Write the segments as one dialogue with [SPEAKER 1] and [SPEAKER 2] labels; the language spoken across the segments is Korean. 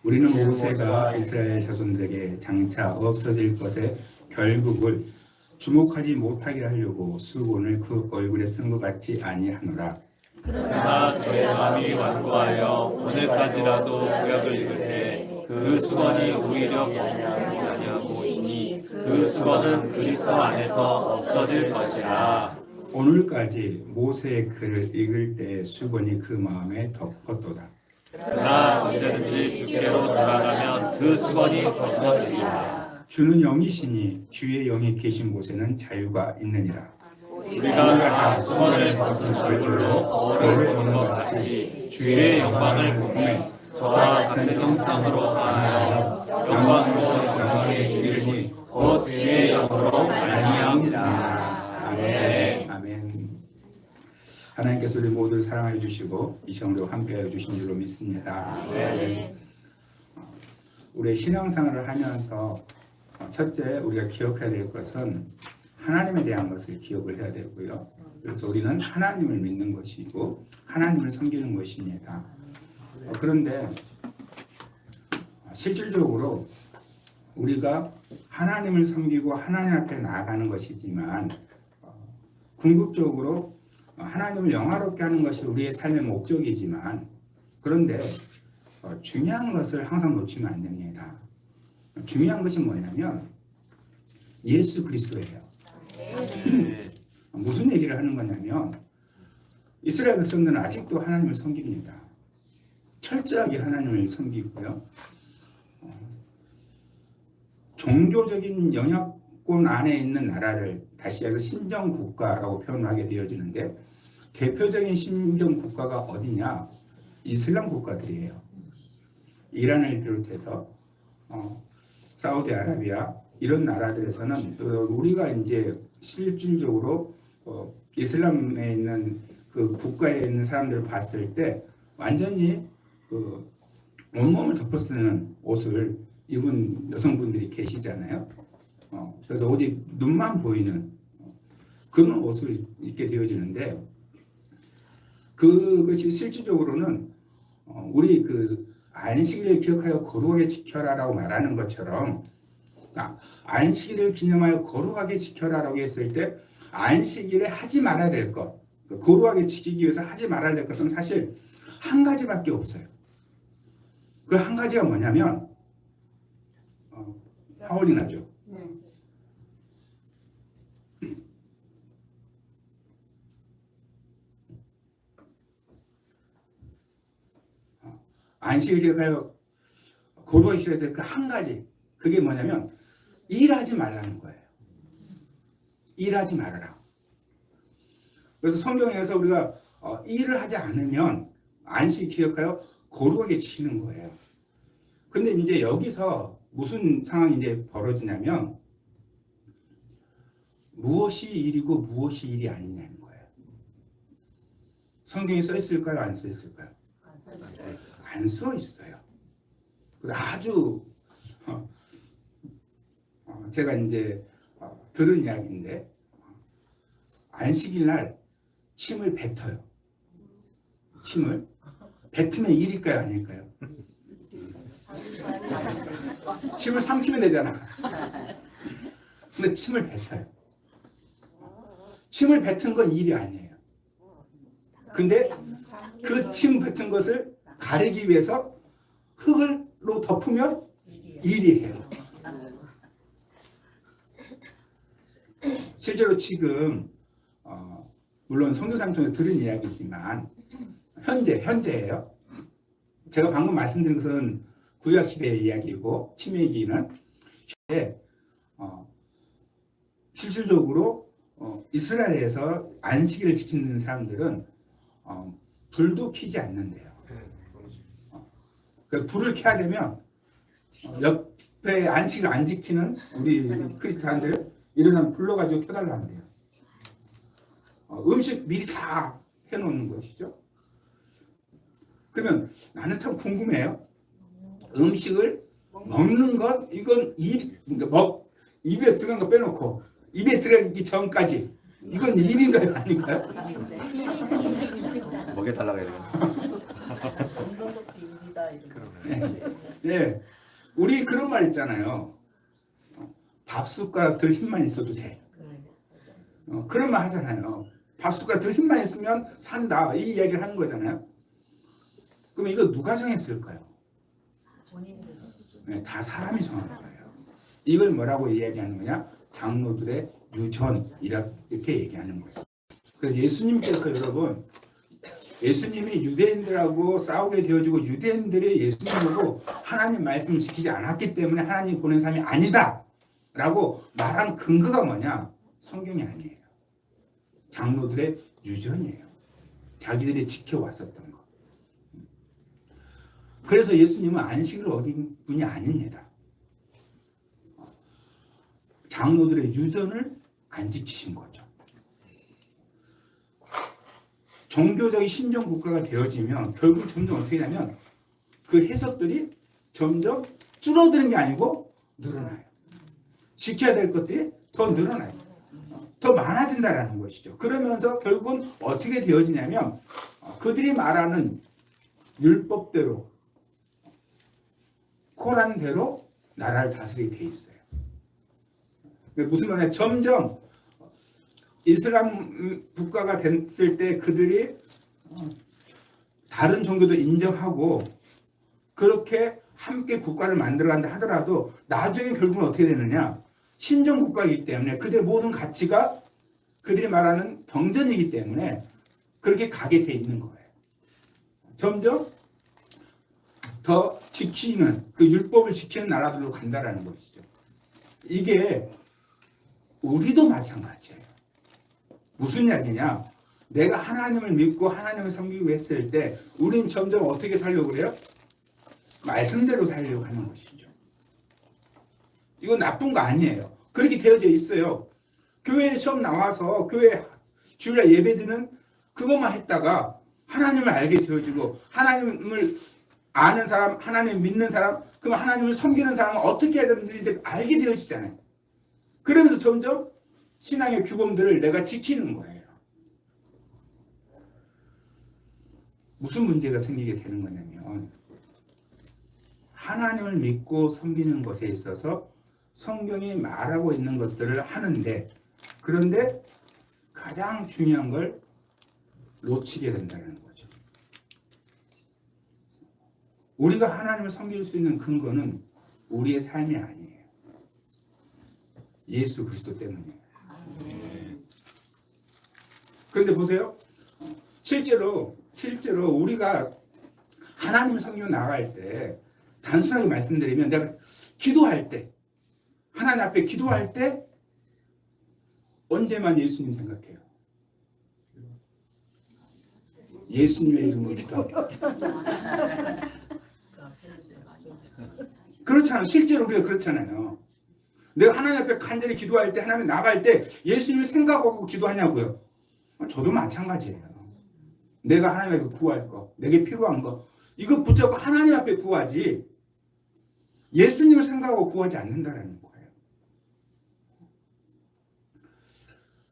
[SPEAKER 1] 우리는 모세가 이스라엘 자손들에게 장차 없어질 것에 결국을 주목하지 못하게 하려고 수건을 그 얼굴에 쓴 것 같지 아니하노라.
[SPEAKER 2] 그러나 저의 마음이 완고하여 오늘까지라도 구약을 읽을 때 그 수건이 오히려 아니하고이니 그 수건은 그리스도 안에서 없어질 것이라.
[SPEAKER 1] 오늘까지 모세의 글을 읽을 때 수건이 그 마음에 덮었도다.
[SPEAKER 2] 그러나 언제든지 주께로 돌아가면 그 수건이 벗어지리라.
[SPEAKER 1] 주는 영이시니 주의 영이 계신 곳에는 자유가 있느니라.
[SPEAKER 2] 우리가 다 수건을 벗은 얼굴로 거울을 보는 것 같이 주의 영광을 보매 저와 같은 형상으로 변하여 영광으로 영광에 이르니 곧 주의 영으로 말미암이라. 아멘.
[SPEAKER 1] 아멘. 하나님께서 우리 모두를 사랑해 주시고 이 시간도 함께해 주신 줄로 믿습니다.
[SPEAKER 2] 아멘.
[SPEAKER 1] 우리의 신앙생활을 하면서 첫째 우리가 기억해야 될 것은 하나님에 대한 것을 기억을 해야 되고요. 그래서 우리는 하나님을 믿는 것이고 하나님을 섬기는 것입니다. 그런데 실질적으로 우리가 하나님을 섬기고 하나님 앞에 나아가는 것이지만 궁극적으로 하나님을 영화롭게 하는 것이 우리의 삶의 목적이지만 그런데 중요한 것을 항상 놓치면 안 됩니다. 중요한 것이 뭐냐면 예수 그리스도예요. 무슨 얘기를 하는 거냐면 이스라엘 백성들은 아직도 하나님을 섬깁니다. 철저하게 하나님을 섬기고요. 종교적인 영향권 안에 있는 나라를 다시 해서 신정국가라고 표현을 하게 되어지는데 대표적인 신정국가가 어디냐? 이슬람 국가들이에요. 이란을 비롯해서 사우디아라비아 이런 나라들에서는 우리가 이제 실질적으로 이슬람에 있는 그 국가에 있는 사람들을 봤을 때 완전히 그 온몸을 덮어 쓰는 옷을 입은 여성분들이 계시잖아요. 그래서 오직 눈만 보이는 그런 옷을 입게 되어지는데 그것이 실질적으로는 우리 그 안식일을 기억하여 거룩하게 지켜라라고 말하는 것처럼 안식일을 기념하여 거룩하게 지켜라라고 했을 때 안식일에 하지 말아야 될 것, 거룩하게 지키기 위해서 하지 말아야 될 것은 사실 한 가지밖에 없어요. 그 한 가지가 뭐냐면 하울링 하죠. 안식일 기억하여 거룩하게 지켜서 그 한 가지 그게 뭐냐면 일하지 말라는 거예요. 일하지 말아라. 그래서 성경에서 우리가 일을 하지 않으면 안식 기억하여 거룩하게 지키는 거예요. 근데 이제 여기서 무슨 상황이 이제 벌어지냐면 무엇이 일이고 무엇이 일이 아니냐는 거예요. 성경에 써 있을까요? 안 써 있을까요? 안 써 있어요. 그래서 아주 제가 이제 들은 이야기인데 안식일 날 침을 뱉어요. 침을 뱉으면 일일까요? 아닐까요? 침을 삼키면 되잖아. 근데 침을 뱉어요. 침을 뱉은 건 일이 아니에요. 근데 그 침 뱉은 것을 가리기 위해서 흙으로 덮으면 일이에요. 실제로 지금 물론 선교사님 통해서 들은 이야기지만 현재예요. 제가 방금 말씀드린 것은 구약 시대의 이야기고 치매기는 실질적으로 이스라엘에서 안식일을 지키는 사람들은 불도 켜지 않는데요. 불을 켜야 되면 옆에 안식을 안 지키는 우리 크리스찬들 이런 사람 불러가지고 켜달라 한대요. 음식 미리 다 해놓는 것이죠. 그러면 나는 참 궁금해요. 음식을 먹는 것 이건 입에 들어간 거 빼놓고 입에 들어가기 전까지 이건 일인가요? 아닌가요?
[SPEAKER 3] 먹여달라고 해야 되나? 정도도 비밀이다 이런.
[SPEAKER 1] 예, 우리 그런 말 있잖아요. 밥숟가락 더 힘만 있어도 돼. 그런 말 하잖아요. 밥숟가락 더 힘만 있으면 산다. 이 이야기를 하는 거잖아요. 그럼 이거 누가 정했을까요?
[SPEAKER 3] 본인들.
[SPEAKER 1] 네, 다 사람이 정한 거예요. 이걸 뭐라고 이야기하는 거냐? 장로들의 유전 이렇게 얘기하는 거예요. 그래서 예수님께서 여러분, 예수님이 유대인들하고 싸우게 되어지고 유대인들이 예수님하고 하나님 말씀을 지키지 않았기 때문에 하나님 보낸 사람이 아니다 라고 말한 근거가 뭐냐? 성경이 아니에요. 장로들의 유전이에요. 자기들이 지켜왔었던 거. 그래서 예수님은 안식을 어긴 분이 아닙니다. 장로들의 유전을 안 지키신 거죠. 종교적인 신정 국가가 되어지면 결국 점점 어떻게 되냐면 그 해석들이 점점 줄어드는 게 아니고 늘어나요. 지켜야 될 것들이 더 늘어나요. 더 많아진다는 것이죠. 그러면서 결국은 어떻게 되어지냐면 그들이 말하는 율법대로 코란대로 나라를 다스리게 돼 있어요. 무슨 말이냐? 점점 이슬람 국가가 됐을 때 그들이 다른 종교도 인정하고 그렇게 함께 국가를 만들어간다 하더라도 나중에 결국은 어떻게 되느냐? 신정 국가이기 때문에 그들의 모든 가치가 그들이 말하는 경전이기 때문에 그렇게 가게 돼 있는 거예요. 점점 더 지키는 그 율법을 지키는 나라들로 간다라는 것이죠. 이게 우리도 마찬가지예요. 무슨 이야기냐? 내가 하나님을 믿고 하나님을 섬기고 했을 때 우린 점점 어떻게 살려고 그래요? 말씀대로 살려고 하는 것이죠. 이건 나쁜 거 아니에요. 그렇게 되어져 있어요. 교회에 처음 나와서 교회 주일날 예배드는 그것만 했다가 하나님을 알게 되어지고 하나님을 아는 사람, 하나님 믿는 사람, 그럼 하나님을 섬기는 사람은 어떻게 해야 되는지 이제 알게 되어지잖아요. 그러면서 점점 신앙의 규범들을 내가 지키는 거예요. 무슨 문제가 생기게 되는 거냐면 하나님을 믿고 섬기는 것에 있어서 성경이 말하고 있는 것들을 하는데 그런데 가장 중요한 걸 놓치게 된다는 거죠. 우리가 하나님을 섬길 수 있는 근거는 우리의 삶이 아니에요. 예수 그리스도 때문이에요. 그런데 보세요. 실제로 우리가 하나님을 섬기며 나갈 때 단순하게 말씀드리면 내가 기도할 때 하나님 앞에 기도할 때 언제만 예수님 생각해요. 예수님의 이름으로 기도합니다. 그렇잖아요. 실제로 우리가 그렇잖아요. 내가 하나님 앞에 간절히 기도할 때 하나님 나갈 때 예수님을 생각하고 기도하냐고요. 저도 마찬가지예요. 내가 하나님 앞에 구할 거, 내게 필요한 거 이거 붙잡고 하나님 앞에 구하지 예수님을 생각하고 구하지 않는다는 거예요.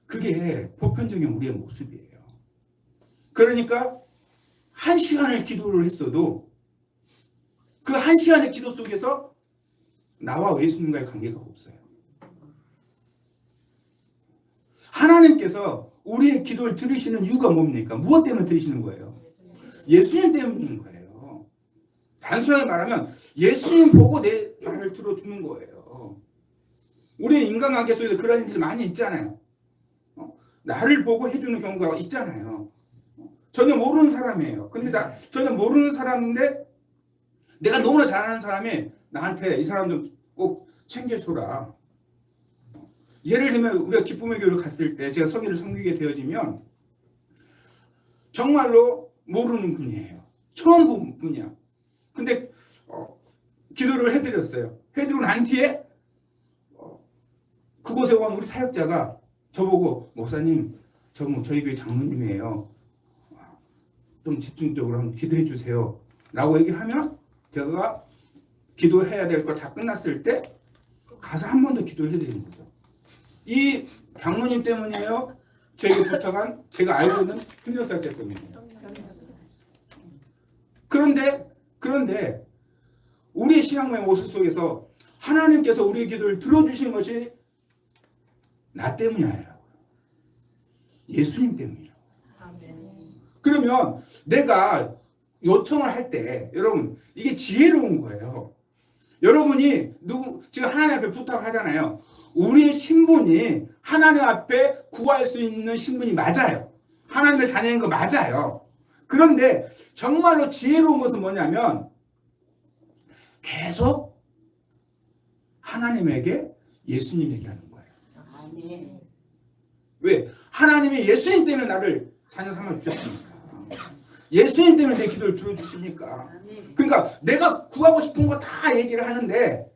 [SPEAKER 1] 그게 보편적인 우리의 모습이에요. 그러니까 1시간을 기도를 했어도 그 1시간의 기도 속에서 나와 예수님과의 관계가 없어요. 하나님께서 우리의 기도를 들으시는 이유가 뭡니까? 무엇 때문에 들으시는 거예요? 예수님 때문인 거예요. 단순하게 말하면 예수님 보고 내 말을 들어주는 거예요. 우리는 인간관계 속에서 그런 일이 많이 있잖아요. 나를 보고 해주는 경우가 있잖아요. 전혀 모르는 사람이에요. 근데 전혀 모르는 사람인데 내가 너무나 잘하는 사람이 나한테 이 사람 좀 꼭 챙겨줘라. 예를 들면 우리가 기쁨의 교회를 갔을 때 제가 성의를 섬기게 되어지면 정말로 모르는 분이에요. 처음 본 분이야. 근데 기도를 해드렸어요. 해드리고 난 뒤에 그곳에 온 우리 사역자가 저보고 목사님 저희 교회 장로님이에요. 좀 집중적으로 한번 기도해 주세요. 라고 얘기하면 제가 기도해야 될 거 다 끝났을 때 가서 한 번 더 기도해 드리는 거죠. 이 장로님 때문이에요? 제게 부탁한 제가 알고 있는 협력사역자 때문이에요. 그런데 우리의 신앙의 모습 속에서 하나님께서 우리의 기도를 들어주신 것이 나 때문이 아니라고요. 예수님 때문이라고.
[SPEAKER 3] 아멘.
[SPEAKER 1] 그러면 내가 요청을 할 때 여러분 이게 지혜로운 거예요. 여러분이 지금 하나님 앞에 부탁하잖아요. 우리의 신분이 하나님 앞에 구할 수 있는 신분이 맞아요. 하나님의 자녀인 거 맞아요. 그런데 정말로 지혜로운 것은 뭐냐면 계속 하나님에게 예수님에게 하는 거예요.
[SPEAKER 3] 아멘.
[SPEAKER 1] 왜? 하나님이 예수님 때문에 나를 자녀 삼아 주셨으니까. 예수님 때문에 내 기도를 들어주시니까. 그러니까 내가 구하고 싶은 거 다 얘기를 하는데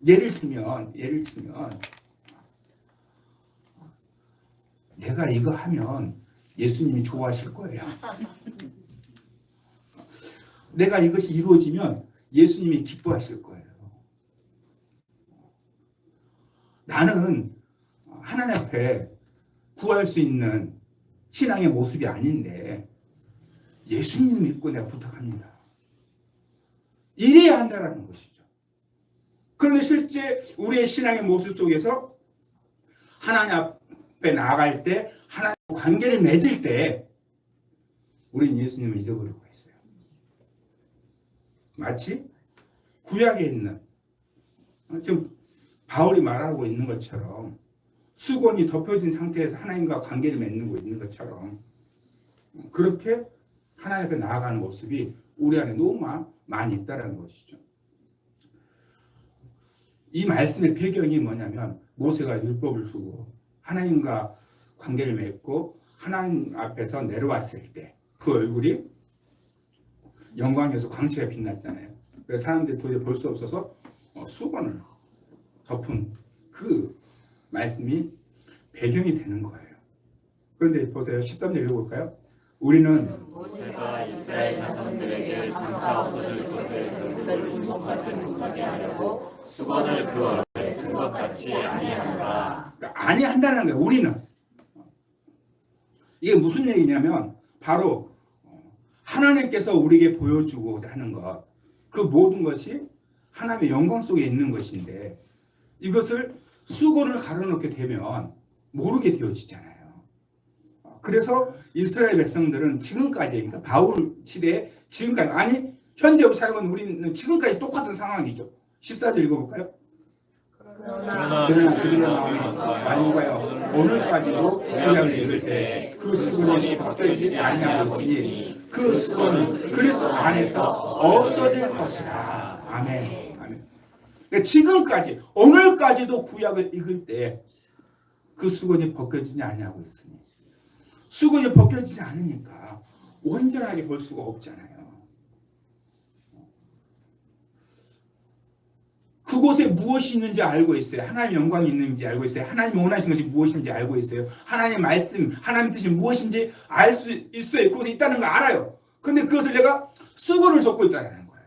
[SPEAKER 1] 예를 들면 내가 이거 하면 예수님이 좋아하실 거예요. 내가 이것이 이루어지면 예수님이 기뻐하실 거예요. 나는 하나님 앞에 구할 수 있는 신앙의 모습이 아닌데 예수님 믿고 내가 부탁합니다. 이래야 한다는 것이죠. 그런데 실제 우리의 신앙의 모습 속에서 하나님 앞에 나아갈 때 하나님과 관계를 맺을 때 우리는 예수님을 잊어버리고 있어요. 마치 구약에 있는 지금 바울이 말하고 있는 것처럼 수건이 덮여진 상태에서 하나님과 관계를 맺는 있는 것처럼 그렇게 하나님 앞에 나아가는 모습이 우리 안에 너무 많이 있다는 것이죠. 이 말씀의 배경이 뭐냐면 모세가 율법을 주고 하나님과 관계를 맺고 하나님 앞에서 내려왔을 때 그 얼굴이 영광에서 광채가 빛났잖아요. 그래서 사람들이 도저히 볼 수 없어서 수건을 덮은 그 말씀이 배경이 되는 거예요. 그런데 보세요. 13절 읽어볼까요? 우리는
[SPEAKER 3] 모세가 이스라엘 자손들에게 장차 없어질 것을 그들을 주목하지 못하게 하려고 수건을 그 얼굴에 쓴 것 같이 아니하노라.
[SPEAKER 1] 아니한다는 거예요. 우리는 이게 무슨 얘기냐면 바로 하나님께서 우리에게 보여주고자 하는 것, 그 모든 것이 하나님의 영광 속에 있는 것인데 이것을 수건을 가려놓게 되면 모르게 되어지잖아요. 그래서 이스라엘 백성들은 지금까지, 그러니까 바울 시대에 지금까지, 아니 현재 살고 있는 우리는 지금까지 똑같은 상황이죠. 14절 읽어볼까요?
[SPEAKER 3] 그러나
[SPEAKER 1] 그들의 마음이 아닌가요? 오늘까지도 구약을 읽을 때 그 수건이 벗겨지지 아니하고 있으니 그 수건은 그리스도 안에서 없어질 것이다. 아멘. 아멘. 그러니까 지금까지 오늘까지도 구약을 읽을 때 그 수건이 벗겨지지 아니하고 있으니 수건이 벗겨지지 않으니까 온전하게 볼 수가 없잖아요. 그곳에 무엇이 있는지 알고 있어요. 하나님의 영광이 있는지 알고 있어요. 하나님이 원하시는 것이 무엇인지 알고 있어요. 하나님의 말씀, 하나님의 뜻이 무엇인지 알 수 있어요. 그곳에 있다는 거 알아요. 그런데 그것을 내가 수건을 덮고 있다는 거예요.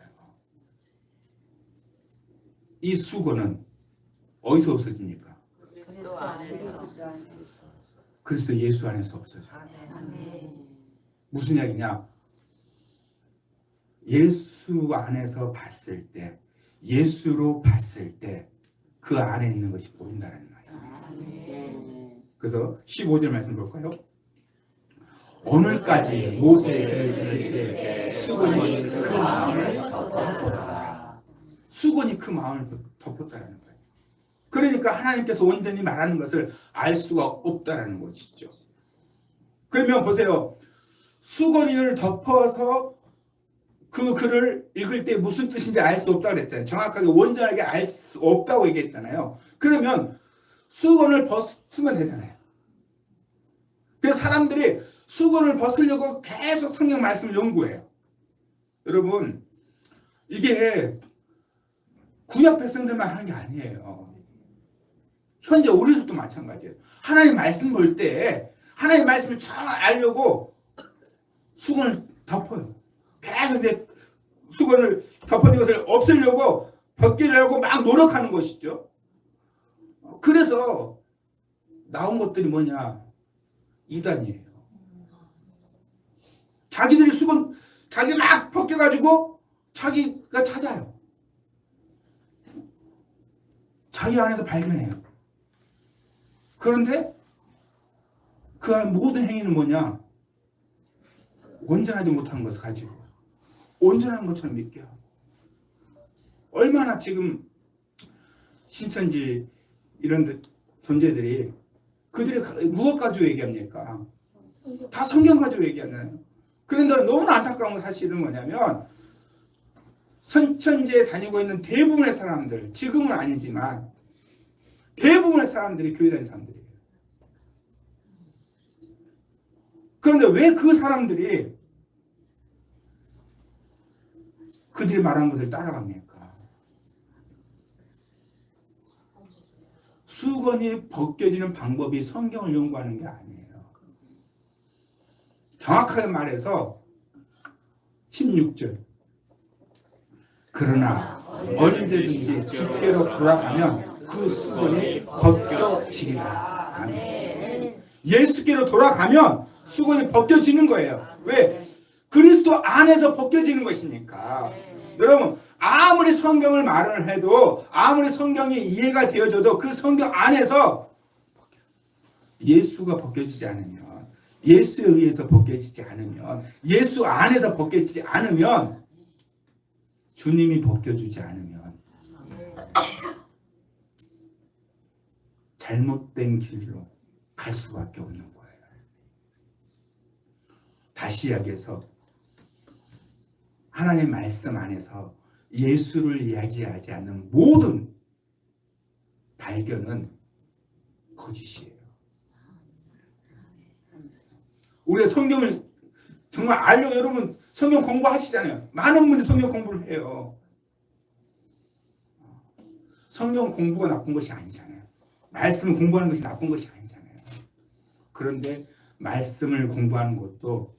[SPEAKER 1] 이 수건은 어디서 없어집니까?
[SPEAKER 3] 그리스도 안에서.
[SPEAKER 1] 그리스도 예수 안에서 없어져요.
[SPEAKER 3] 아멘.
[SPEAKER 1] 무슨 이야기냐? 예수 안에서 봤을 때, 예수로 봤을 때 그 안에 있는 것이 보인다는 말씀입니다. 그래서 15절 말씀 볼까요? 오늘까지 모세에게 수건이 그 마음을 덮었다. 수건이 그 마음을 덮었다는 거예요. 그러니까 하나님께서 온전히 말하는 것을 알 수가 없다라는 것이죠. 그러면 보세요. 수건을 덮어서 그 글을 읽을 때 무슨 뜻인지 알 수 없다고 그랬잖아요. 정확하게 온전하게 알 수 없다고 얘기했잖아요. 그러면 수건을 벗으면 되잖아요. 그래서 사람들이 수건을 벗으려고 계속 성경 말씀을 연구해요. 여러분, 이게 구약 백성들만 하는 게 아니에요. 현재 우리들도 마찬가지예요. 하나님 말씀 볼 때 하나님 말씀을 잘 알려고 수건을 덮어요. 계속 이제 수건을 덮어진 것을 없애려고 벗기려고 막 노력하는 것이죠. 그래서 나온 것들이 뭐냐? 이단이에요. 자기들이 수건 자기 막 벗겨가지고 가지고 자기가 찾아요. 자기 안에서 발견해요. 그런데 그 모든 행위는 뭐냐? 온전하지 못한 것을 가지고 온전한 것처럼 믿게 하고. 얼마나 지금 신천지 이런 존재들이 그들이 무엇 가지고 얘기합니까? 다 성경 가지고 얘기하잖아요. 그런데 너무 안타까운 사실은 뭐냐면 선천지에 다니고 있는 대부분의 사람들, 지금은 아니지만 대부분의 사람들이 교회 다니는 사람들이에요. 그런데 왜 그 사람들이 그들이 말한 것을 따라갑니까? 수건이 벗겨지는 방법이 성경을 연구하는 게 아니에요. 정확하게 말해서 16절. 그러나 언제든지 주께로 돌아가면 그 수건이 벗겨지리라. 아멘. 예수께로 돌아가면 수건이 벗겨지는 거예요. 왜? 그리스도 안에서 벗겨지는 것이니까. 여러분, 아무리 성경을 말을 해도, 아무리 성경이 이해가 되어져도 그 성경 안에서 예수가 벗겨지지 않으면, 예수에 의해서 벗겨지지 않으면, 예수 안에서 벗겨지지 않으면, 주님이 벗겨주지 않으면 잘못된 길로 갈 수밖에 없는 거예요. 다시 이야기해서 하나님의 말씀 안에서 예수를 이야기하지 않는 모든 발견은 거짓이에요. 우리가 성경을 정말 알려고 여러분 성경 공부하시잖아요. 많은 분들이 성경 공부를 해요. 성경 공부가 나쁜 것이 아니잖아요. 말씀을 공부하는 것이 나쁜 것이 아니잖아요. 그런데 말씀을 공부하는 것도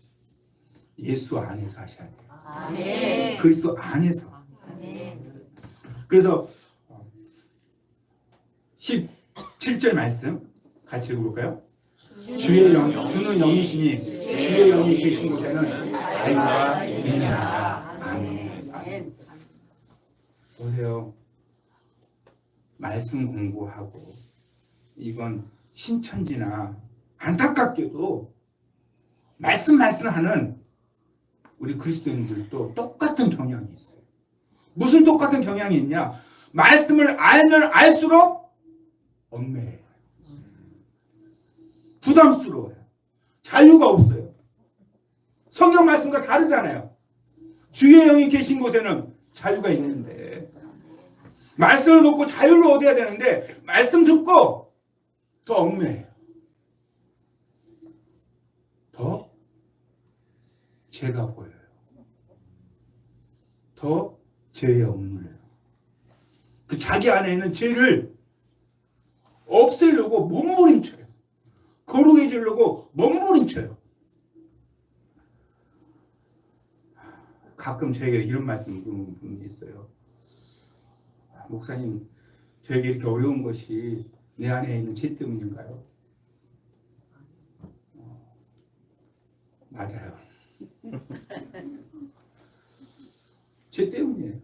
[SPEAKER 1] 예수 안에서 하셔야 돼요. 아멘. 그리스도 안에서. 아멘. 그래서 17절 말씀 같이 읽어볼까요? 주의 영, 주는 영이시니 주의 영이 계신 곳에는 자유가 있느니라. 아멘. 아멘. 보세요. 말씀 공부하고 이건 신천지나 안타깝게도 말씀하는 우리 그리스도인들도 똑같은 경향이 있어요. 무슨 똑같은 경향이 있냐? 말씀을 알면 알수록 얽매여요. 부담스러워요. 자유가 없어요. 성경 말씀과 다르잖아요. 주의 영이 계신 곳에는 자유가 있는데 말씀을 듣고 자유를 얻어야 되는데 말씀 듣고 더 얽매여요. 더 죄가 보여요. 더 죄에 억눌려요. 그 자기 안에 있는 죄를 없애려고 몸부림쳐요. 거룩해지려고 몸부림쳐요. 가끔 저에게 이런 말씀 듣는 분이 있어요. 목사님, 저에게 이렇게 어려운 것이 내 안에 있는 죄 때문인가요? 맞아요. 죄 때문이에요.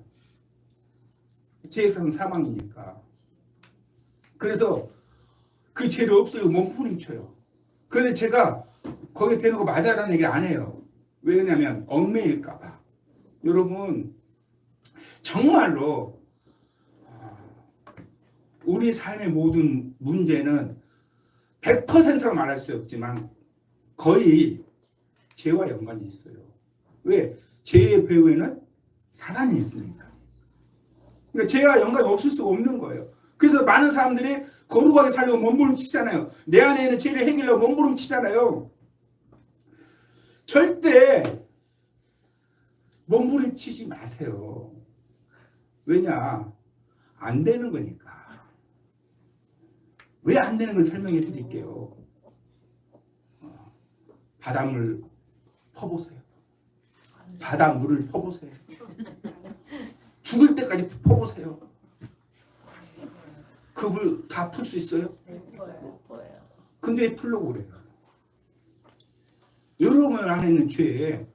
[SPEAKER 1] 죄에 있어서는 사망이니까. 그래서 그 죄를 없애려고 몸부림쳐요. 그런데 제가 거기에 대놓고 맞아라는 얘기를 안 해요. 왜냐하면 얽매일까 봐. 여러분 정말로 우리 삶의 모든 문제는 100%로 말할 수 없지만 거의 죄와 연관이 있어요. 왜? 죄의 배후에는 사단이 있으니까. 그러니까 죄와 연관이 없을 수가 없는 거예요. 그래서 많은 사람들이 거룩하게 살려고 몸부림치잖아요. 내 안에 있는 죄를 해결하려고 몸부림치잖아요. 절대 몸부림치지 마세요. 왜냐? 안 되는 거니까. 왜 안 되는 걸 설명해 드릴게요. 바닷물 퍼보세요. 바닷물을 퍼보세요. 죽을 때까지 퍼보세요. 그 물 다 풀 수 있어요? 근데 왜 풀려고 그래요? 여러분 안에 있는 죄에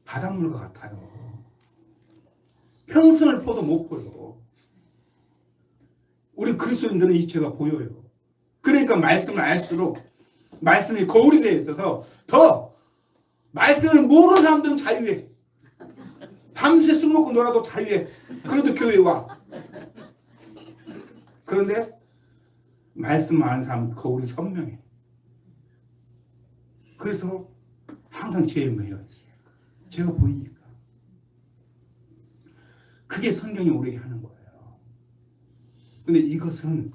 [SPEAKER 1] 바닷물과 같아요. 평생을 퍼도 못 보여. 우리 그리스도인들은 이 죄가 보여요. 그러니까 말씀을 알수록 말씀이 거울이 되어 있어서 더 말씀을 모르는 사람들은 자유해. 밤새 술 먹고 놀아도 자유해. 그래도 교회에 와. 그런데 말씀 아는 사람은 거울이 선명해. 그래서 항상 죄에 매여 있어요. 죄가 보이니까. 그게 성경이 우리에게 하는 거예요. 근데 이것은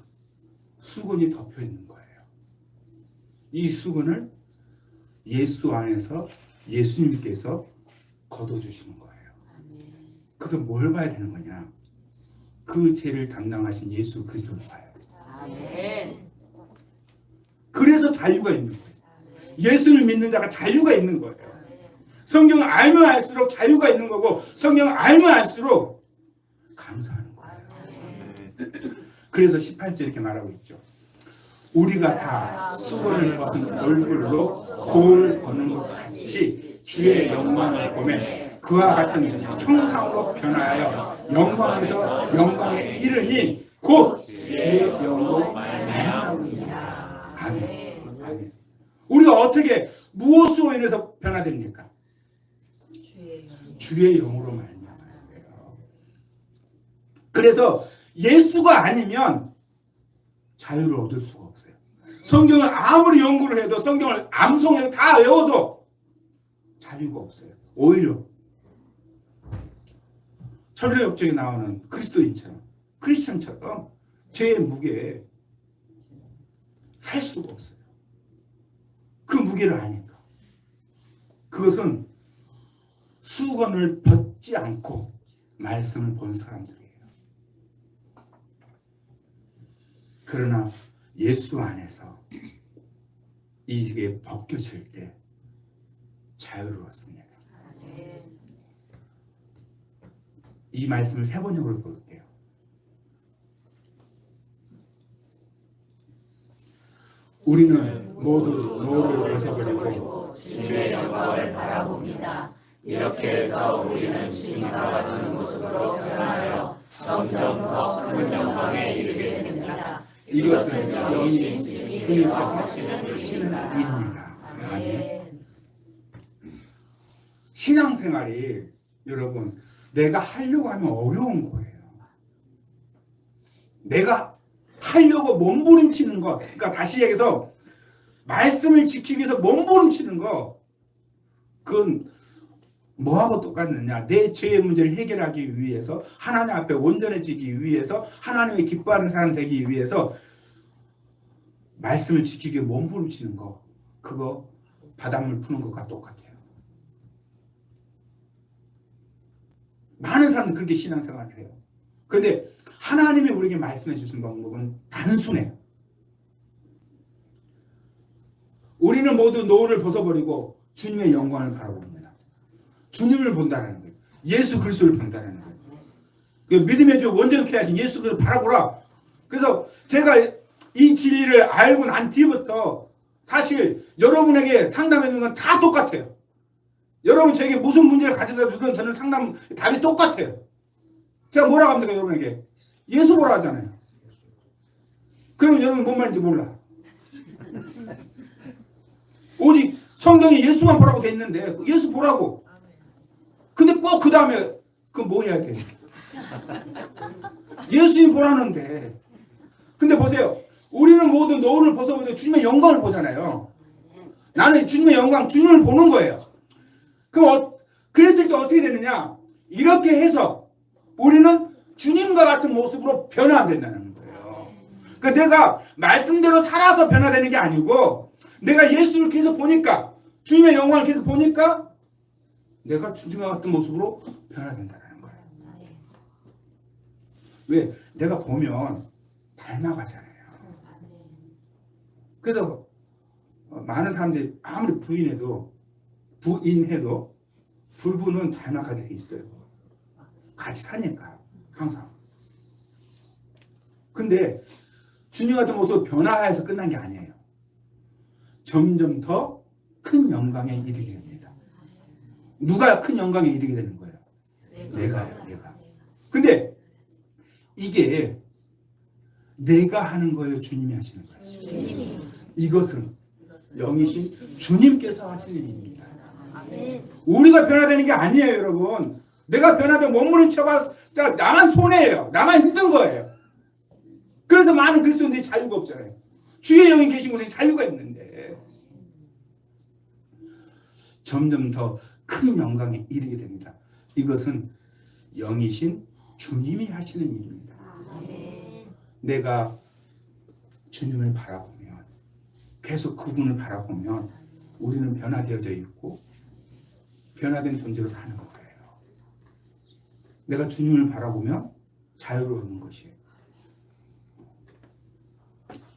[SPEAKER 1] 수건이 덮여 있는 거예요. 이 수건을 예수 안에서 예수님께서 걷어주시는 거예요. 그래서 뭘 봐야 되는 거냐? 그 죄를 담당하신 예수 그리스도를 봐요. 그래서 자유가 있는 거예요. 예수를 믿는 자가 자유가 있는 거예요. 성경을 알면 알수록 자유가 있는 거고 성경을 알면 알수록 감사하는 거예요. 그래서 18절 이렇게 말하고 있죠. 우리가 다 수건을 벗은 얼굴로 거울 보는 것 같이 주의 영광을 보매 그와 같은 형상으로 변하여 영광에서 영광에 이르니 곧 주의 영으로 말미암으리라. 아멘. 아멘. 우리가 어떻게 무엇으로 인해서 변화됩니까? 주의 영으로 말미암아서 그래요. 그래서 예수가 아니면 자유를 얻을 수가 없어요. 성경을 아무리 연구를 해도 성경을 암송해도 다 외워도 자유가 없어요. 오히려 천리역정에 나오는 그리스도인처럼 크리스천처럼 죄의 무게에 살 수가 없어요. 그 무게를 아니까. 그것은 수건을 벗지 않고 말씀을 본 사람들이에요. 그러나 예수 안에서 이게 벗겨질 때 자유로웠습니다. 이 말씀을 세 번역으로 볼게요. 우리는 모두 노를 벗어버리고
[SPEAKER 3] 주님의 영광을 바라봅니다. 이렇게 해서 우리는 주님과 같은 모습으로 변하여 점점 더 큰 영광에 이르게 됩니다.
[SPEAKER 1] 이것은 영이 주님께서 하시는 일입니다. 아멘. 신앙생활이 여러분 내가 하려고 하면 어려운 거예요. 내가 하려고 몸부림치는 거, 그러니까 다시 얘기해서 말씀을 지키기 위해서 몸부림치는 거, 그건 뭐하고 똑같느냐? 내 죄의 문제를 해결하기 위해서 하나님 앞에 온전해지기 위해서 하나님이 기뻐하는 사람 되기 위해서 말씀을 지키기 위해 몸부림치는 거, 그거 바닷물 푸는 것과 똑같아요. 많은 사람들이 그렇게 신앙생활을 해요. 그런데 하나님이 우리에게 말씀해 주신 방법은 단순해요. 우리는 모두 노를 벗어버리고 주님의 영광을 바라봅니다. 주님을 본다는 거예요. 예수 그리스도를 본다는 거예요. 믿음의 주 원정케 하신 예수 그리스도를 바라보라. 그래서 제가 이 진리를 알고 난 뒤부터 사실 여러분에게 상담해 주는 건 다 똑같아요. 여러분 저에게 무슨 문제를 가져다 주든 저는 상담 답이 똑같아요. 제가 뭐라고 합니까 여러분에게? 예수 보라 하잖아요. 그러면 여러분 뭔 말인지 몰라. 오직 성경에 예수만 보라고 돼 있는데 예수 보라고. 근데 꼭 그 다음에 그 뭐 해야 돼? 예수님 보라는데. 근데 보세요. 우리는 모두 노를 벗어버리고 주님의 영광을 보잖아요. 나는 주님의 영광, 주님을 보는 거예요. 그럼 그랬을 때 어떻게 되느냐? 이렇게 해서 우리는 주님과 같은 모습으로 변화된다는 거예요. 그러니까 내가 말씀대로 살아서 변화되는 게 아니고 내가 예수를 계속 보니까 주님의 영광을 계속 보니까 내가 주님과 같은 모습으로 변화된다는 거예요. 왜? 내가 보면 닮아가잖아요. 그래서 많은 사람들이 아무리 부인해도 불부는 닮아가게 돼 있어요. 같이 사니까 항상. 근데 주님 같은 모습으로 변화해서 끝난 게 아니에요. 점점 더 큰 영광에 이르게 됩니다. 누가 큰 영광에 이르게 되는 거예요? 내가. 근데 이게 내가 하는 거예요? 주님이 하시는 거예요? 이것은 영이신 주님께서 하시는 일입니다. 우리가 변화되는 게 아니에요, 여러분. 내가 변화되면 몸부림 쳐봐 나만 손해예요. 나만 힘든 거예요. 그래서 많은 그리스도인들이 자유가 없잖아요. 주의 영이 계신 곳에 자유가 있는데 점점 더 큰 영광에 이르게 됩니다. 이것은 영이신 주님이 하시는 일입니다. 내가 주님을 바라보면, 계속 그분을 바라보면 우리는 변화되어져 있고 변화된 존재로 사는 거예요. 내가 주님을 바라보면 자유로운 것이에요.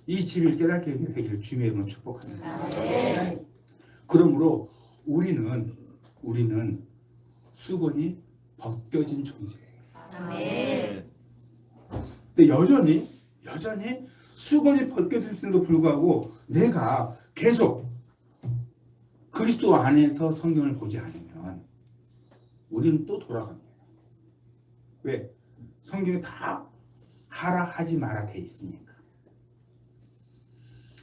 [SPEAKER 1] 이 진리를 깨닫게 되기를 주님의 이름으로 축복합니다. 그러므로 우리는 수건이 벗겨진 존재예요. 근데 여전히 수건이 벗겨졌음에도 불구하고 내가 계속 그리스도 안에서 성경을 보지 않으면 우리는 또 돌아갑니다. 왜? 성경에 다 하라 하지 마라 돼 있으니까.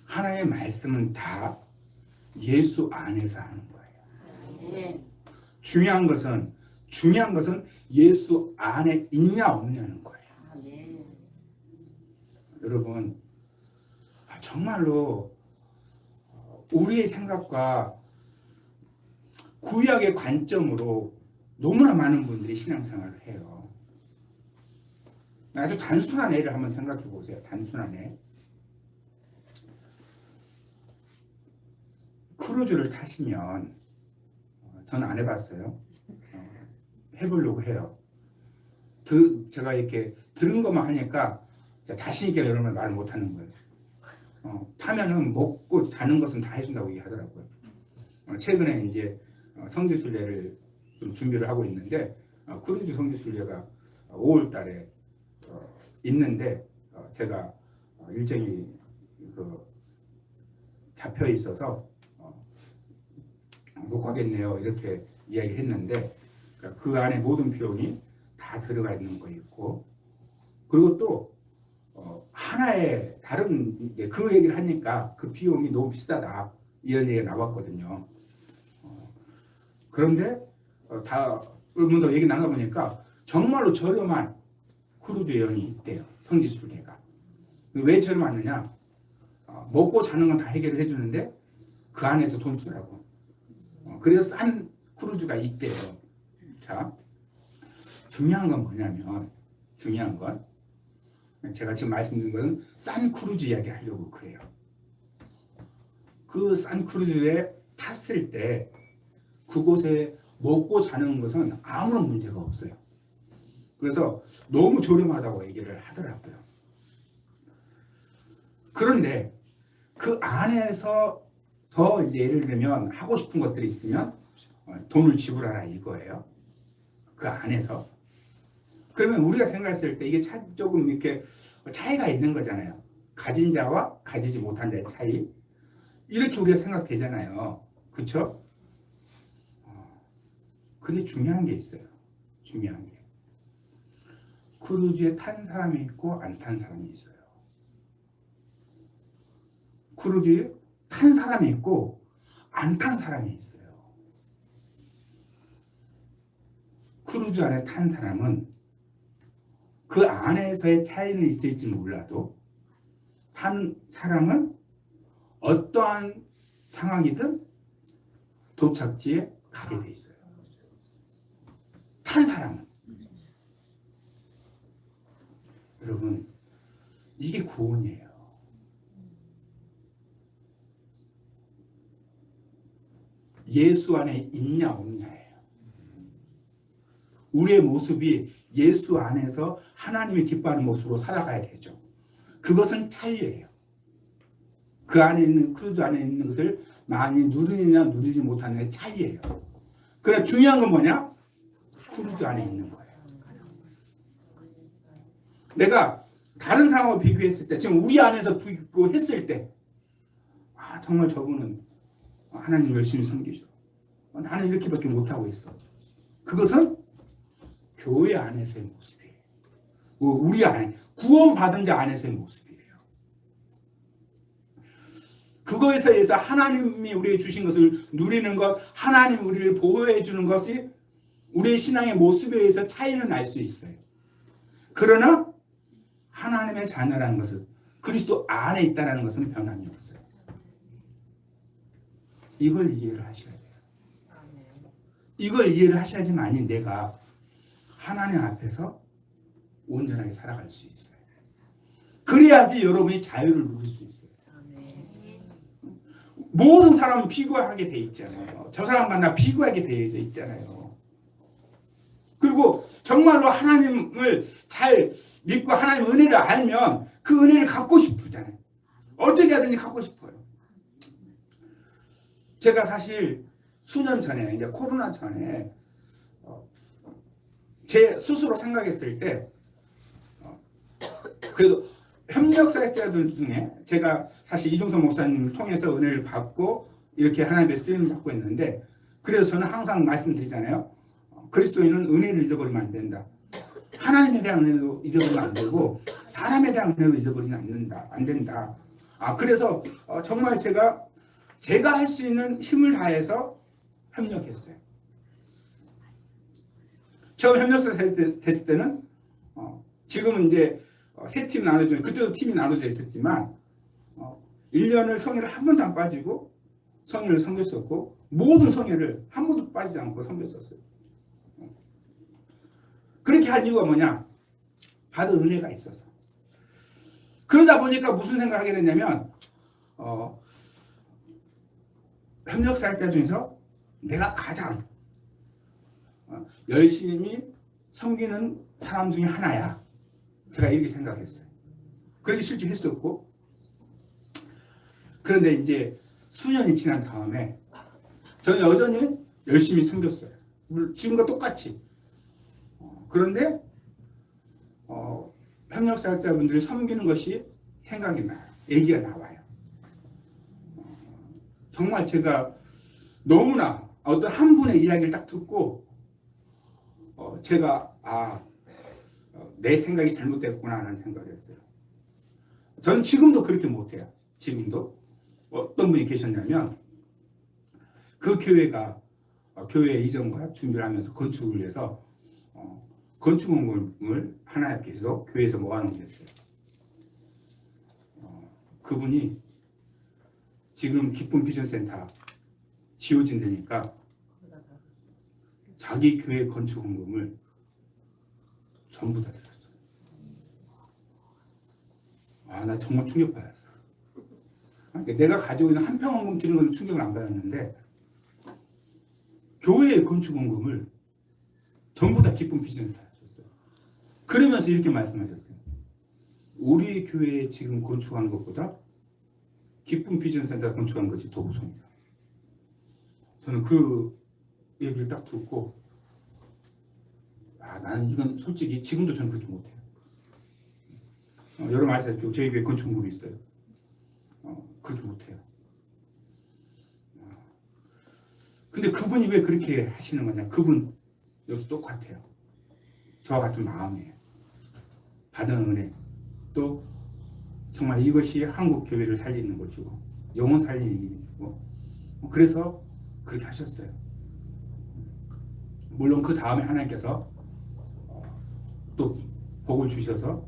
[SPEAKER 1] 하나님의 말씀은 다 예수 안에서 하는 거예요. 중요한 것은 예수 안에 있냐 없냐는 거예요. 여러분, 정말로 우리의 생각과 구약의 관점으로 너무나 많은 분들이 신앙생활을 해요. 아주 단순한 예를 한번 생각해 보세요. 단순한 예. 크루즈를 타시면, 저는 안 해봤어요. 해보려고 해요. 제가 이렇게 들은 것만 하니까 자신 있게 여러분 말을 못 하는 거예요. 타면은 먹고 자는 것은 다 해준다고 얘기하더라고요. 최근에 이제 성지순례를 좀 준비를 하고 있는데 크루즈 성지순례가 5월달에 있는데 제가 일정이 잡혀 있어서 못 가겠네요. 이렇게 이야기했는데 그 안에 모든 비용이 다 들어가 있는 거 있고, 그리고 또 하나의 다른 그 얘기를 하니까 그 비용이 너무 비싸다 이런 얘기가 나왔거든요. 그런데 다 얼마나 얘기 나눠보니까 정말로 저렴한 크루즈 여행이 있대요. 성지순례가. 왜 저렴하느냐? 먹고 자는 건 다 해결을 해주는데 그 안에서 돈 쓰라고. 그래서 싼 크루즈가 있대요. 자, 중요한 건 뭐냐면, 중요한 건 제가 지금 말씀드린 것은 싼 크루즈 이야기 하려고 그래요. 그 싼 크루즈에 탔을 때 그곳에 먹고 자는 것은 아무런 문제가 없어요. 그래서 너무 저렴하다고 얘기를 하더라고요. 그런데 그 안에서 더 이제 예를 들면 하고 싶은 것들이 있으면 돈을 지불하라 이거예요. 그 안에서. 그러면 우리가 생각했을 때 이게 조금 이렇게 차이가 있는 거잖아요. 가진 자와 가지지 못한 자의 차이. 이렇게 우리가 생각되잖아요. 그렇죠? 근데 중요한 게 있어요. 중요한 게. 크루즈에 탄 사람이 있고 안 탄 사람이 있어요. 크루즈에 탄 사람이 있고 안 탄 사람이 있어요. 크루즈 안에 탄 사람은 그 안에서의 차이는 있을지 몰라도 탄 사람은 어떠한 상황이든 도착지에 가게 돼 있어요. 탄 사람은. 여러분, 이게 구원이에요. 예수 안에 있냐 없냐예요. 우리의 모습이 예수 안에서 하나님이 기뻐하는 모습으로 살아가야 되죠. 그것은 차이예요. 그 안에 있는, 크루즈 안에 있는 것을 많이 누리느냐 누리지 못하느냐의 차이예요. 그러나 중요한 건 뭐냐? 크루즈 안에 있는 거예요. 내가 다른 상황과 비교했을 때, 지금 우리 안에서 비교했을 때, 정말 저분은 하나님 열심히 섬기죠. 나는 이렇게밖에 못하고 있어. 그것은 교회 안에서의 모습이에요. 우리 안에 구원받은 자 안에서의 모습이에요. 그거에서 의해서 하나님이 우리에게 주신 것을 누리는 것, 하나님이 우리를 보호해 주는 것이 우리의 신앙의 모습에 의해서 차이는 날 수 있어요. 그러나 하나님의 자녀라는 것은 그리스도 안에 있다는 것은 변함이 없어요. 이걸 이해를 하셔야 돼요. 이걸 이해를 하셔야지만이 내가 하나님 앞에서 온전하게 살아갈 수 있어요. 그래야지 여러분이 자유를 누릴 수 있어요. 모든 사람은 비교하게 돼 있잖아요. 저 사람과 나 비교하게 되어 있잖아요. 그리고 정말로 하나님을 잘 믿고 하나님 은혜를 알면 그 은혜를 갖고 싶잖아요. 어떻게 하든지 갖고 싶어요. 제가 사실 수년 전에, 이제 코로나 전에 제 스스로 생각했을 때 그래도 협력사역자들 중에 제가 사실 이종석 목사님을 통해서 은혜를 받고 이렇게 하나님의 쓰임을 받고 있는데, 그래서 저는 항상 말씀드리잖아요. 그리스도인은 은혜를 잊어버리면 안 된다. 하나님에 대한 은혜도 잊어버리면 안 되고 사람에 대한 은혜도 잊어버리면 안 된다. 그래서 정말 제가 할 수 있는 힘을 다해서 협력했어요. 처음 협력사 됐을 때는 지금은 이제 세 팀 나눠져, 그때도 팀이 나눠져 있었지만 1년을 성회를 한 번도 안 빠지고 성회를 섬겼었고 모든 성회를 한 번도 빠지지 않고 섬겼었어요. 그렇게 한 이유가 뭐냐? 받은 은혜가 있어서. 그러다 보니까 무슨 생각을 하게 됐냐면 협력사역자 중에서 내가 가장 열심히 섬기는 사람 중에 하나야. 제가 이렇게 생각했어요. 그렇게 실제 했었고, 그런데 이제 수년이 지난 다음에 저는 여전히 열심히 섬겼어요. 지금과 똑같이. 그런데 협력사역자분들을 섬기는 것이 생각이 나요. 얘기가 나와요. 정말 제가 너무나 어떤 한 분의 이야기를 딱 듣고 제가 내 생각이 잘못됐구나 하는 생각을 했어요. 저는 지금도 그렇게 못해요. 지금도 어떤 분이 계셨냐면 그 교회가 교회 이전과 준비를 하면서 건축을 위해서 건축원금을 하나님께서 교회에서 모아놓은 게 있어요. 그분이 지금 기쁨 비전센터 지어진 데니까 자기 교회 건축원금을 전부 다 들었어요. 나 정말 충격받았어요. 내가 가지고 있는 한 평원금 드리는 것은 충격을 안 받았는데 교회의 건축원금을 전부 다 기쁨 비전센터 하셨어요. 그러면서 이렇게 말씀하셨어요. 우리 교회에 지금 건축한 것보다 기쁨 비전센터 건축한 것이 더 우선이다. 저는 그 얘기를 딱 듣고 나는 이건 솔직히 지금도 저는 그렇게 못해요. 여러분 아시다시피 저희 교회 건축물이 있어요. 그렇게 못해요. 근데 그분이 왜 그렇게 하시는 거냐? 그분 여기서 똑같아요. 저와 같은 마음이에요. 받은 은혜, 또 정말 이것이 한국 교회를 살리는 것이고 영혼 살리는 일이고, 그래서 그렇게 하셨어요. 물론 그 다음에 하나님께서 또 복을 주셔서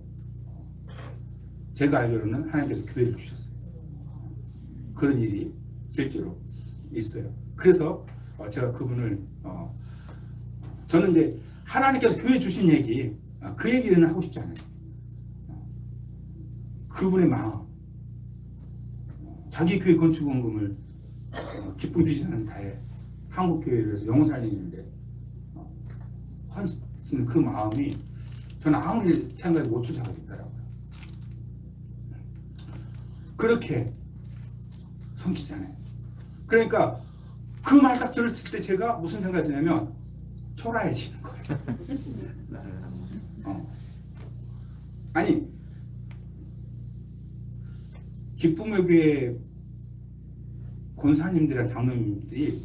[SPEAKER 1] 제가 알기로는 하나님께서 교회를 주셨어요. 그런 일이 실제로 있어요. 그래서 제가 그분을 저는 이제 하나님께서 교회 주신 얘기 그 얘기는 하고 싶지 않아요. 그분의 마음, 자기 교회 건축원금을 기쁨 비전하는 다에 한국 교회를 위해서 영혼 살리는데 헌신는 그 마음이 저는 아무리 생각해도 못 쫓아가겠더라고요. 그렇게 섬기잖아요. 그러니까 그 말 딱 들었을 때 제가 무슨 생각이 드냐면 초라해지는 거예요. 아니 기쁨의 교회 권사님들이나 장로님들이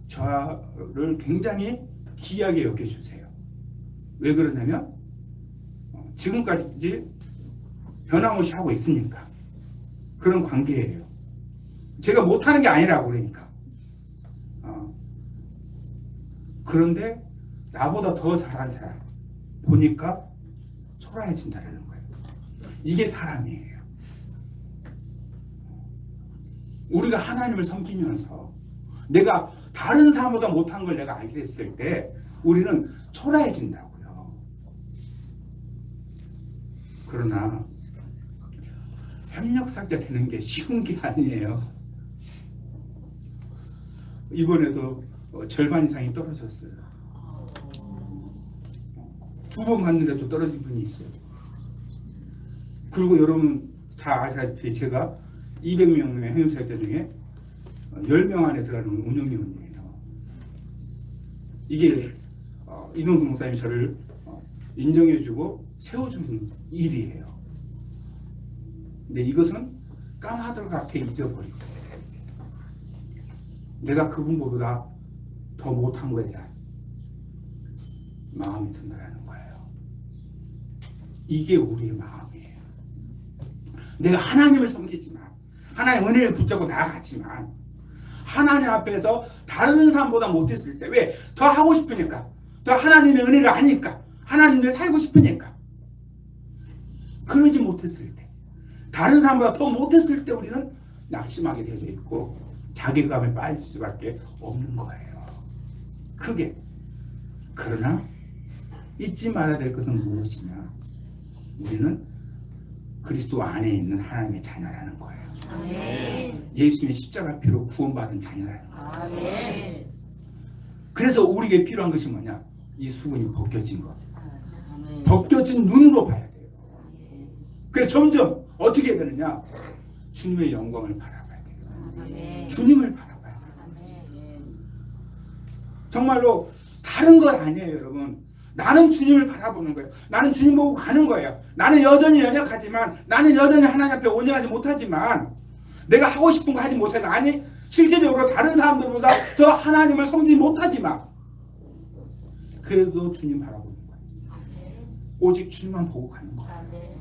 [SPEAKER 1] 저를 굉장히 귀하게 여겨주세요. 왜 그러냐면 지금까지 변함없이 하고 있으니까. 그런 관계예요. 제가 못하는 게 아니라고 그러니까. 그런데 나보다 더 잘한 사람 보니까 초라해진다는 거예요. 이게 사람이에요. 우리가 하나님을 섬기면서 내가 다른 사람보다 못한 걸 내가 알게 됐을 때 우리는 초라해진다고요. 그러나 협력사자 되는 게 쉬운 게 아니에요. 이번에도 절반 이상이 떨어졌어요. 2번 갔는데도 떨어진 분이 있어요. 그리고 여러분 다 아시다시피 제가 200명의 협력사자 중에 10명 안에 들어가는 운영위원이에요. 이게 이동수 목사님이 저를 인정해주고 세워주는 일이에요. 근데 이것은 까마득하게 잊어버리고 내가 그분보다 더 못한 거에 대한 마음이 든다는 거예요. 이게 우리의 마음이에요. 내가 하나님을 섬기지만 하나님의 은혜를 붙잡고 나아갔지만 하나님 앞에서 다른 사람보다 못했을 때 왜? 더 하고 싶으니까, 더 하나님의 은혜를 아니까, 하나님을 살고 싶으니까. 그러지 못했을 때, 다른 사람보다 더 못했을 때 우리는 낙심하게 되어져 있고 자괴감에 빠질 수밖에 없는 거예요. 그게. 그러나 잊지 말아야 될 것은 무엇이냐? 우리는 그리스도 안에 있는 하나님의 자녀라는 거예요.
[SPEAKER 3] 아멘.
[SPEAKER 1] 예수님의 십자가 피로 구원받은 자녀라는 거예요.
[SPEAKER 3] 아멘.
[SPEAKER 1] 그래서 우리에게 필요한 것이 뭐냐? 이 수건이 벗겨진 것.
[SPEAKER 3] 아멘.
[SPEAKER 1] 벗겨진 눈으로 봐야 돼요. 그래 점점 어떻게 해야 되느냐? 주님의 영광을 바라봐야 돼요.
[SPEAKER 3] 아멘.
[SPEAKER 1] 주님을 바라봐야 돼요.
[SPEAKER 3] 아멘.
[SPEAKER 1] 정말로 다른 건 아니에요, 여러분. 나는 주님을 바라보는 거예요. 나는 주님 보고 가는 거예요. 나는 여전히 연약하지만, 나는 여전히 하나님 앞에 온전하지 못하지만, 내가 하고 싶은 거 하지 못하지만, 아니 실제적으로 다른 사람들보다 더 하나님을 섬기지 못하지만 그래도 주님 바라보는 거예요. 오직 주님만 보고 가는 거예요.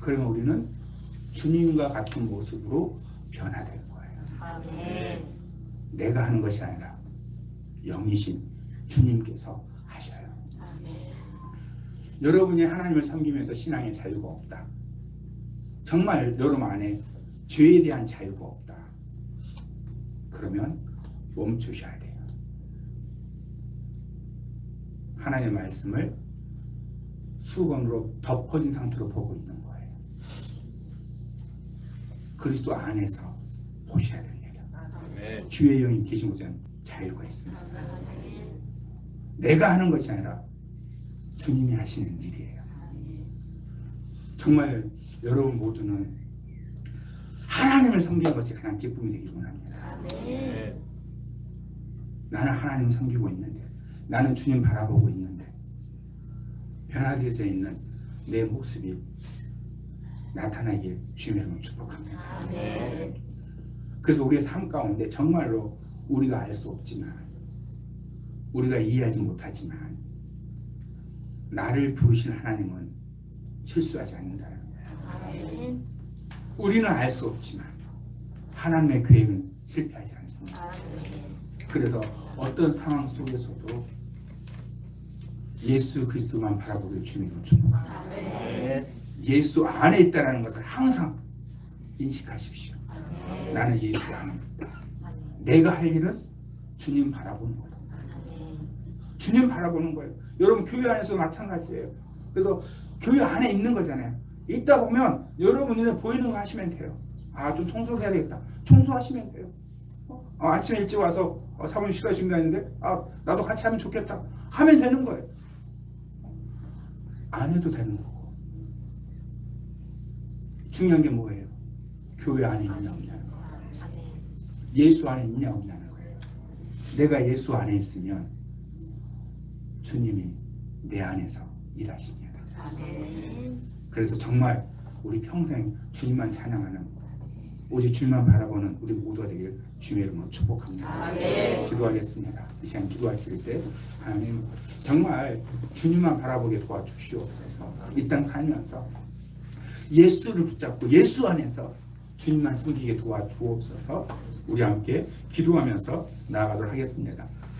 [SPEAKER 1] 그러면 우리는 주님과 같은 모습으로 변화될 거예요.
[SPEAKER 3] 아멘.
[SPEAKER 1] 내가 하는 것이 아니라 영이신 주님께서 하셔요.
[SPEAKER 3] 아멘.
[SPEAKER 1] 여러분이 하나님을 섬기면서 신앙의 자유가 없다. 정말 여러분 안에 죄에 대한 자유가 없다. 그러면 멈추셔야 돼요. 하나님의 말씀을 수건으로 덮어진 상태로 보고 있는 거예요. 그리스도 안에서 보셔야 돼요.
[SPEAKER 2] 아멘.
[SPEAKER 1] 주의 영이 계신 곳에는 자유가 있습니다. 내가 하는 것이 아니라 주님이 하시는 일이에요. 정말 여러분 모두는 하나님을 섬기는 것이 가장 기쁨이 되길 원합니다.
[SPEAKER 2] 아멘.
[SPEAKER 1] 나는 하나님 섬기고 있는데, 나는 주님 바라보고 있는데 변화되어져 있는 내 모습이 나타나길 주님의 이름으로 축복합니다.
[SPEAKER 3] 아멘.
[SPEAKER 1] 그래서 우리의 삶 가운데 정말로 우리가 알 수 없지만, 우리가 이해하지 못하지만 나를 부르신 하나님은 실수하지 않는다는 거예요.
[SPEAKER 3] 아멘.
[SPEAKER 1] 우리는 알 수 없지만 하나님의 계획은 실패하지 않습니다.
[SPEAKER 3] 아멘.
[SPEAKER 1] 그래서 어떤 상황 속에서도 예수 그리스도만 바라보길 주님으로 축복합니다.
[SPEAKER 3] 아멘.
[SPEAKER 1] 예수 안에 있다는 것을 항상 인식하십시오.
[SPEAKER 3] 아멘.
[SPEAKER 1] 나는 예수 안에 있다. 내가 할 일은 주님 바라보는 거다. 주님 바라보는 거예요. 여러분 교회 안에서 마찬가지예요. 그래서 교회 안에 있는 거잖아요. 있다 보면 여러분이 보이는 거 하시면 돼요. 아, 좀 청소를 해야 되겠다. 청소하시면 돼요. 아침에 일찍 와서 사모님 식사 준비하는데 나도 같이 하면 좋겠다. 하면 되는 거예요. 안 해도 되는 거고. 중요한 게 뭐예요? 교회 안에 있냐 없냐는 거예요. 예수 안에 있냐 없냐는 거예요. 내가 예수 안에 있으면 주님이 내 안에서 일하십니다.
[SPEAKER 3] 아멘.
[SPEAKER 1] 그래서 정말 우리 평생 주님만 찬양하는 오직 주님만 바라보는 우리 모두가 되길 주의 이름으로 축복합니다. 기도하겠습니다. 이 시간 기도하실 때 하나님 정말 주님만 바라보게 도와주시옵소서. 이 땅 살면서 예수를 붙잡고 예수 안에서 주님만 섬기게 도와주옵소서. 우리 함께 기도하면서 나아가도록 하겠습니다.